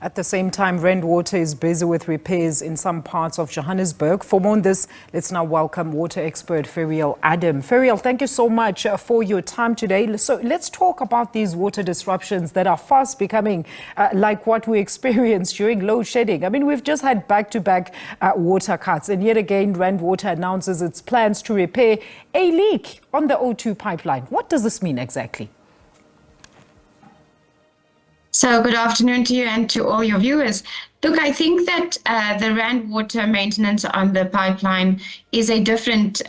At the same time, Randwater is busy with repairs in some parts of Johannesburg. For more on this, let's now welcome water expert Ferrial Adam. Ferrial, thank you so much for your time today. So let's talk about these water disruptions that are fast becoming like what we experienced during load shedding. I mean, we've just had back-to-back water cuts, and yet again, Randwater announces its plans to repair a leak on the O2 pipeline. What does this mean exactly? So good afternoon to you and to all your viewers. Look, I think that the Randwater maintenance on the pipeline is a different,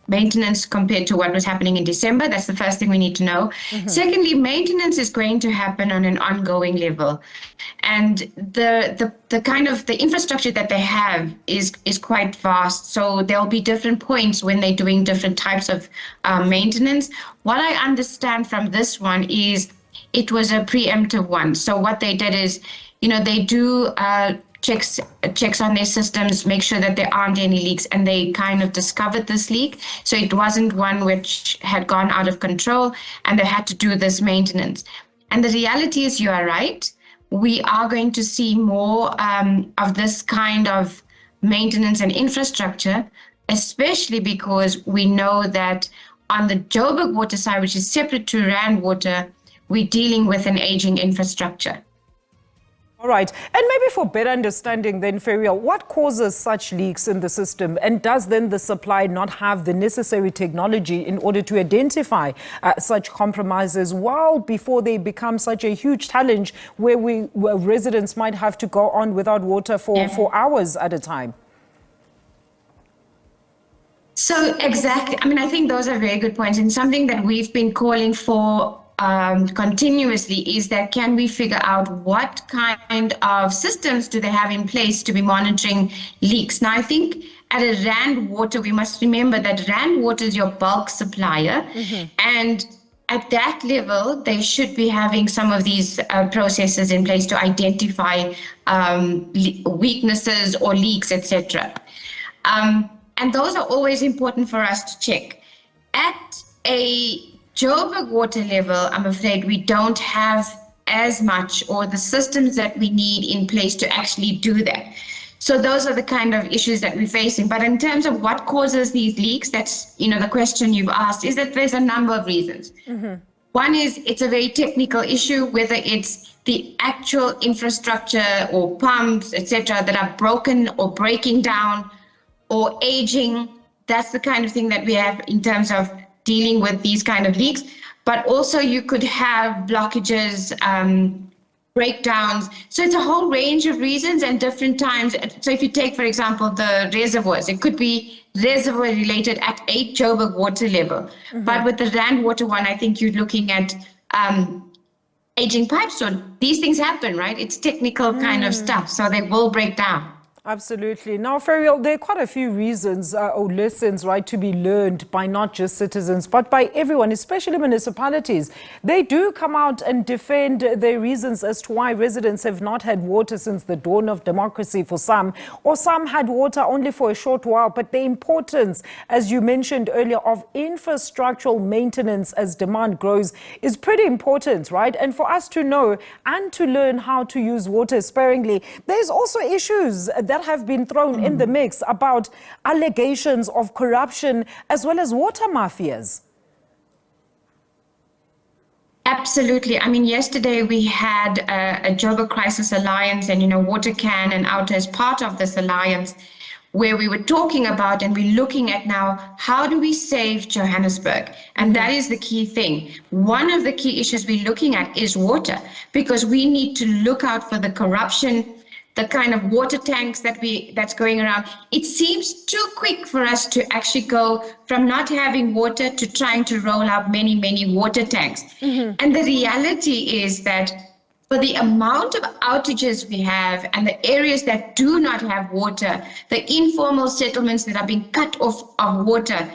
maintenance compared to what was happening in December. That's the first thing we need to know. Secondly, maintenance is going to happen on an ongoing level. And the infrastructure that they have is quite vast. So there'll be different points when they're doing different types of maintenance. What I understand from this one is it was a preemptive one. So what they did is, they do checks on their systems, make sure that there aren't any leaks, and they kind of discovered this leak. So it wasn't one which had gone out of control, and they had to do this maintenance. And the reality is, you are right. We are going to see more of this kind of maintenance and infrastructure, especially because we know that on the Joburg water side, which is separate to Randwater, we're dealing with an aging infrastructure. All right. And maybe for better understanding then, Ferrial, what causes such leaks in the system? And does then the supply not have the necessary technology in order to identify such compromises before they become such a huge challenge where residents might have to go on without water for hours at a time? So exactly. I mean, I think those are very good points. And something that we've been calling for continuously is that can we figure out what kind of systems do they have in place to be monitoring leaks? Now, I think at a Randwater, we must remember that Randwater is your bulk supplier. And at that level, they should be having some of these processes in place to identify weaknesses or leaks, etc. And those are always important for us to check. At a Joburg water level, I'm afraid we don't have as much or the systems that we need in place to actually do that. So those are the kind of issues that we're facing. But in terms of what causes these leaks, that's, the question you've asked, is that there's a number of reasons. One is it's a very technical issue, whether it's the actual infrastructure or pumps, etc., that are broken or breaking down or aging. That's the kind of thing that we have in terms of dealing with these kind of leaks. But also you could have blockages, breakdowns. So it's a whole range of reasons and different times. So if you take, for example, the reservoirs, it could be reservoir related at a Joburg water level. But with the Randwater one, I think you're looking at aging pipes. So these things happen, right? It's technical kind of stuff. So they will break down. Absolutely. Now, Ferrial, there are quite a few reasons or lessons, right, to be learned by not just citizens, but by everyone, especially municipalities. They do come out and defend their reasons as to why residents have not had water since the dawn of democracy for some, or some had water only for a short while. But the importance, as you mentioned earlier, of infrastructural maintenance as demand grows is pretty important, right? And for us to know and to learn how to use water sparingly, there's also issues that have been thrown in the mix about allegations of corruption as well as water mafias. Absolutely. I mean, yesterday we had a Joburg Crisis Alliance and, Water Can and Outer as part of this alliance, where we were talking about and we're looking at now, how do we save Johannesburg? And that is the key thing. One of the key issues we're looking at is water, because we need to look out for the corruption, the kind of water tanks that's going around. It seems too quick for us to actually go from not having water to trying to roll out many, many water tanks. And the reality is that for the amount of outages we have and the areas that do not have water, the informal settlements that are being cut off of water,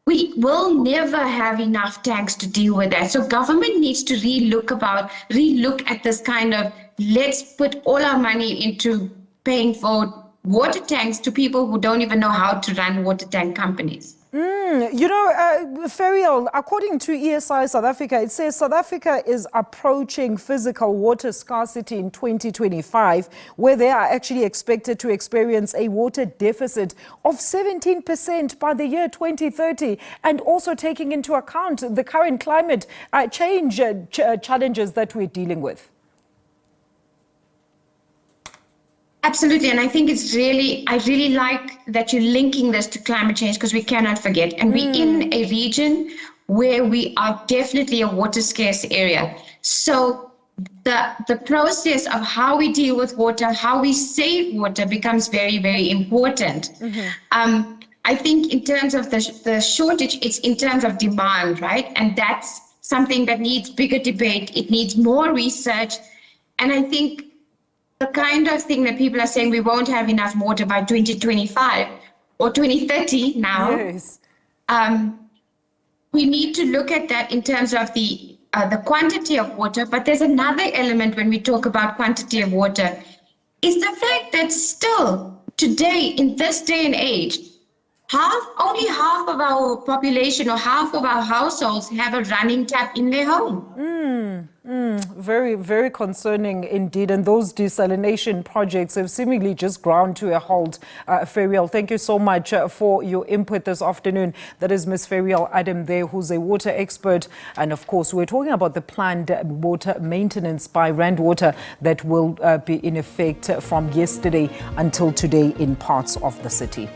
we will never have enough tanks to deal with that. So government needs to relook at this kind of, let's put all our money into paying for water tanks to people who don't even know how to run water tank companies. Ferrial, according to ESI South Africa, it says South Africa is approaching physical water scarcity in 2025, where they are actually expected to experience a water deficit of 17% by the year 2030, and also taking into account the current climate change challenges that we're dealing with. Absolutely, and I think I really like that you're linking this to climate change, because we cannot forget. And we're in a region where we are definitely a water scarce area. So the process of how we deal with water, how we save water becomes very, very important. I think in terms of the shortage, it's in terms of demand, right? And that's something that needs bigger debate. It needs more research. And I think the kind of thing that people are saying we won't have enough water by 2025 or 2030 now, yes. We need to look at that in terms of the quantity of water. But there's another element when we talk about quantity of water, is the fact that still today, in this day and age, only half of our population or half of our households have a running tap in their home. Very, very concerning indeed. And those desalination projects have seemingly just ground to a halt. Ferrial, thank you so much for your input this afternoon. That is Ms. Ferrial Adam there, who's a water expert. And of course, we're talking about the planned water maintenance by Randwater that will be in effect from yesterday until today in parts of the city.